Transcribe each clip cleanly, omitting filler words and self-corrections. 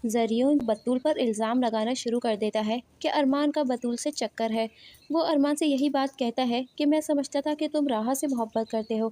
زریون بطول پر الزام لگانا شروع کر دیتا ہے کہ ارمان کا بطول سے چکر ہے۔ وہ ارمان سے یہی بات کہتا ہے کہ میں سمجھتا تھا کہ تم راحہ سے محبت کرتے ہو،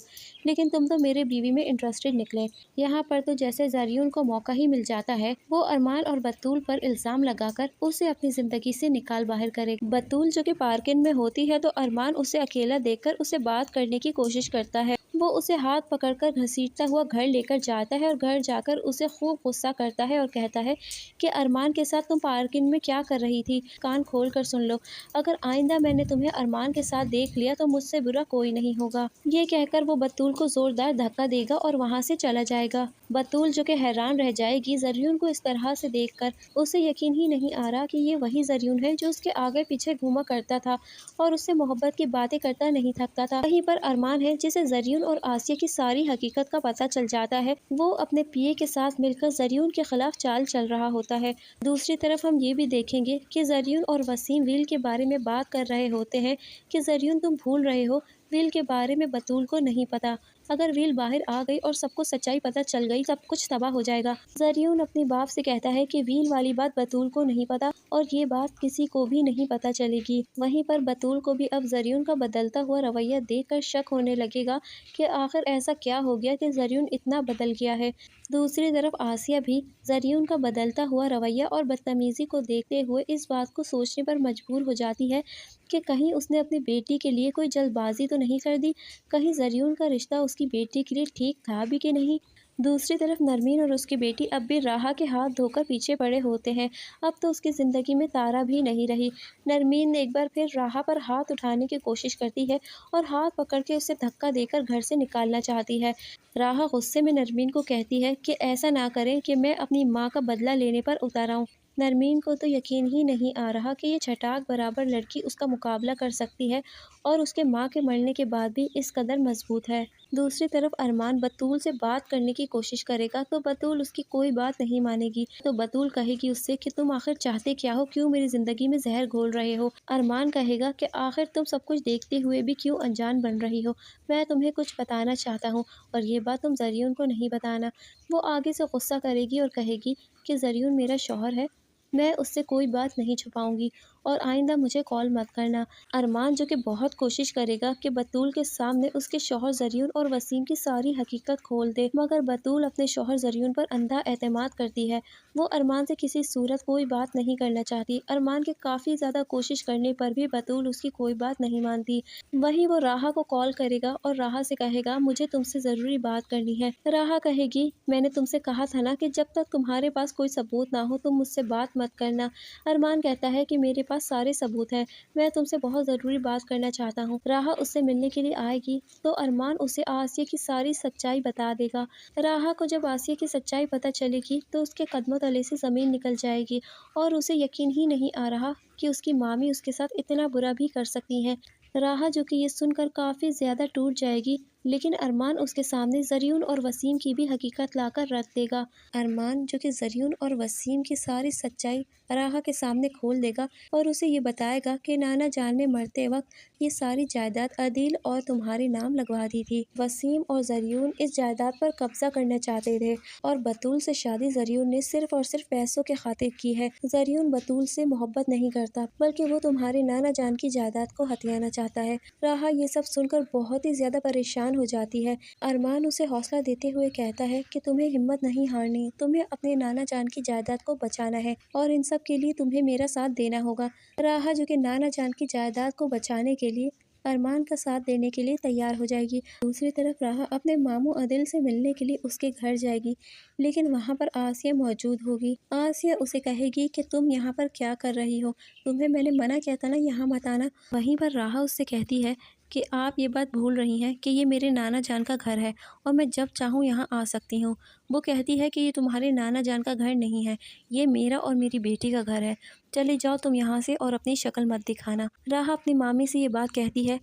لیکن تم تو میرے بیوی میں انٹرسٹڈ نکلے۔ یہاں پر تو جیسے زریون کو موقع ہی مل جاتا ہے وہ ارمان اور بطول پر الزام لگا کر اسے اپنی زندگی سے نکال باہر کرے۔ بطول جو کہ پارکنگ میں ہوتی ہے تو ارمان اسے اکیلا دیکھ کر اسے بات کرنے کی کوشش کرتا ہے۔ وہ اسے ہاتھ پکڑ کر گھسیٹتا ہوا گھر لے کر جاتا ہے اور گھر جا کر اسے خوب غصہ کرتا ہے اور کہتا ہے کہ ارمان کے ساتھ تم پارکنگ میں کیا کر رہی تھی؟ کان کھول کر سن لو، اگر آئندہ میں نے تمہیں ارمان کے ساتھ دیکھ لیا تو مجھ سے برا کوئی نہیں ہوگا۔ یہ کہہ کر وہ بطول کو زوردار دھکا دے گا اور وہاں سے چلا جائے گا۔ بطول جو کہ حیران رہ جائے گی زریون کو اس طرح سے دیکھ کر، اسے یقین ہی نہیں آ رہا کہ یہ وہی زریون ہے جو اس کے آگے پیچھے گھوما کرتا تھا اور اس سے محبت کی باتیں کرتا نہیں تھکتا تھا۔ وہیں پر ارمان ہے جسے زریون اور آسیہ کی ساری حقیقت کا پتہ چل جاتا ہے، وہ اپنے پیے کے ساتھ مل کر زریون کے خلاف چال چل رہا ہوتا ہے۔ دوسری طرف ہم یہ بھی دیکھیں گے کہ زریون اور وسیم ویل کے بارے میں بات کر رہے ہوتے ہیں کہ زریون تم بھول رہے ہو، ویل کے بارے میں بطول کو نہیں پتا، اگر ویل باہر آ گئی اور سب کو سچائی پتہ چل گئی سب کچھ تباہ ہو جائے گا۔ زریون اپنے باپ سے کہتا ہے کہ ویل والی بات بطول کو نہیں پتا اور یہ بات کسی کو بھی نہیں پتا چلے گی۔ وہیں پر بطول کو بھی اب زریون کا بدلتا ہوا رویہ دیکھ کر شک ہونے لگے گا کہ آخر ایسا کیا ہو گیا کہ زریون اتنا بدل گیا ہے۔ دوسری طرف آسیہ بھی زریون کا بدلتا ہوا رویہ اور بدتمیزی کو دیکھتے ہوئے اس بات کو سوچنے پر مجبور ہو جاتی ہے کہ کہیں اس نے اپنی بیٹی کے لیے کوئی جلد بازی تو نہیں کر دی، کہیں زریون کا رشتہ اس کی بیٹی کے لیے ٹھیک تھا بھی کہ نہیں۔ دوسری طرف نرمین اور اس کی بیٹی اب بھی راحہ کے ہاتھ دھو کر پیچھے پڑے ہوتے ہیں، اب تو اس کی زندگی میں تارا بھی نہیں رہی۔ نرمین ایک بار پھر راحہ پر ہاتھ اٹھانے کی کوشش کرتی ہے اور ہاتھ پکڑ کے اسے دھکا دے کر گھر سے نکالنا چاہتی ہے۔ راحہ غصے میں نرمین کو کہتی ہے کہ ایسا نہ کریں کہ میں اپنی ماں کا بدلہ لینے پر اتر آؤں۔ نرمین کو تو یقین ہی نہیں آ رہا کہ یہ چھٹاک برابر لڑکی اس کا مقابلہ کر سکتی ہے اور اس کے ماں کے مرنے کے بعد بھی اس قدر مضبوط ہے۔ دوسری طرف ارمان بطول سے بات کرنے کی کوشش کرے گا تو بطول اس کی کوئی بات نہیں مانے گی، تو بطول کہے گی اس سے کہ تم آخر چاہتے کیا ہو، کیوں میری زندگی میں زہر گھول رہے ہو؟ ارمان کہے گا کہ آخر تم سب کچھ دیکھتے ہوئے بھی کیوں انجان بن رہی ہو، میں تمہیں کچھ بتانا چاہتا ہوں اور یہ بات تم زریون کو نہیں بتانا۔ وہ آگے سے غصہ کرے گی اور کہے گی کہ زریون میرا شوہر ہے، میں اس سے کوئی بات نہیں چھپاؤں گی اور آئندہ مجھے کال مت کرنا۔ ارمان جو کہ بہت کوشش کرے گا کہ بطول کے سامنے اس کے شوہر زریون اور وسیم کی ساری حقیقت کھول دے، مگر بطول اپنے شوہر زریون پر اندھا اعتماد کرتی ہے، وہ ارمان سے کسی صورت کوئی بات نہیں کرنا چاہتی۔ ارمان کے کافی زیادہ کوشش کرنے پر بھی بطول اس کی کوئی بات نہیں مانتی۔ وہیں وہ راحہ کو کال کرے گا اور راحہ سے کہے گا مجھے تم سے ضروری بات کرنی ہے۔ راحہ کہے گی میں نے تم سے کہا تھا نا کہ جب تک تمہارے پاس کوئی ثبوت نہ ہو تم مجھ سے بات مت کرنا۔ ارمان کہتا ہے کہ میرے پاس سارے ثبوت ہیں، میں تم سے بہت ضروری بات کرنا چاہتا ہوں۔ راحہ اس سے ملنے کے لیے آئے گی تو ارمان اسے آسیہ کی ساری سچائی بتا دے گا۔ راحہ کو جب آسیہ کی سچائی پتہ چلے گی تو اس کے قدموں تلے سے زمین نکل جائے گی اور اسے یقین ہی نہیں آ رہا کہ اس کی مامی اس کے ساتھ اتنا برا بھی کر سکتی ہیں۔ راحہ جو کہ یہ سن کر کافی زیادہ ٹوٹ جائے گی، لیکن ارمان اس کے سامنے زریون اور وسیم کی بھی حقیقت لا کر رکھ دے گا۔ ارمان جو کہ زریون اور وسیم کی ساری سچائی راحہ کے سامنے کھول دے گا اور اسے یہ بتائے گا کہ نانا جان نے مرتے وقت یہ ساری جائیداد عدیل اور تمہارے نام لگوا دی تھی۔ وسیم اور زریون اس جائیداد پر قبضہ کرنا چاہتے تھے اور بطول سے شادی زریون نے صرف اور صرف پیسوں کے خاطر کی ہے۔ زریون بطول سے محبت نہیں کرتا بلکہ وہ تمہارے نانا جان کی جائیداد کو ہتھیانا چاہتا ہے۔ راحہ یہ سب سن کر بہت ہی زیادہ پریشان ہو جاتی ہے۔ ارمان اسے حوصلہ دیتے ہوئے کہتا ہے کہ تمہیں ہمت نہیں ہارنی، تمہیں اپنے نانا جان کی جائیداد کو بچانا ہے اور ان سب کے لیے تمہیں میرا ساتھ دینا ہوگا۔ راحہ جو کہ نانا جان کی جائیداد کو بچانے کے لیے ارمان کا ساتھ دینے کے لیے تیار ہو جائے گی۔ دوسری طرف راحہ اپنے ماموں عادل سے ملنے کے لیے اس کے گھر جائے گی، لیکن وہاں پر آسیہ موجود ہوگی۔ آسیہ اسے کہے گی کہ تم یہاں پر کیا کر رہی ہو، تمہیں میں نے منع کیا تھا نا یہاں مت آنا۔ وہیں پر راحہ اس سے کہتی ہے کہ آپ یہ بات بھول رہی ہیں کہ یہ میرے نانا جان کا گھر ہے اور میں جب چاہوں یہاں آ سکتی ہوں۔ وہ کہتی ہے کہ یہ تمہارے نانا جان کا گھر نہیں ہے، یہ میرا اور میری بیٹی کا گھر ہے، چلے جاؤ تم یہاں سے اور اپنی شکل مت دکھانا۔ راحہ اپنی مامی سے یہ بات کہتی ہے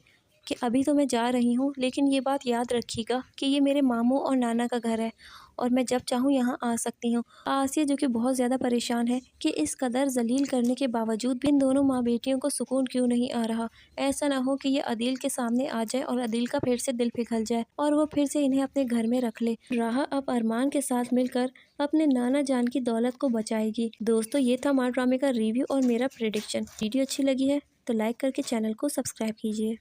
کہ ابھی تو میں جا رہی ہوں، لیکن یہ بات یاد رکھیے گا کہ یہ میرے ماموں اور نانا کا گھر ہے اور میں جب چاہوں یہاں آ سکتی ہوں۔ آسیہ جو کہ بہت زیادہ پریشان ہے کہ اس قدر ذلیل کرنے کے باوجود بھی ان دونوں ماں بیٹیوں کو سکون کیوں نہیں آ رہا۔ ایسا نہ ہو کہ یہ عدیل کے سامنے آ جائے اور عدیل کا پھر سے دل پگھل جائے اور وہ پھر سے انہیں اپنے گھر میں رکھ لے۔ راہا اب ارمان کے ساتھ مل کر اپنے نانا جان کی دولت کو بچائے گی۔ دوستو، یہ تھا ماں ڈرامے کا ریویو اور میرا پریڈکشن۔ ویڈیو اچھی لگی ہے تو لائک کر کے چینل کو سبسکرائب کیجیے۔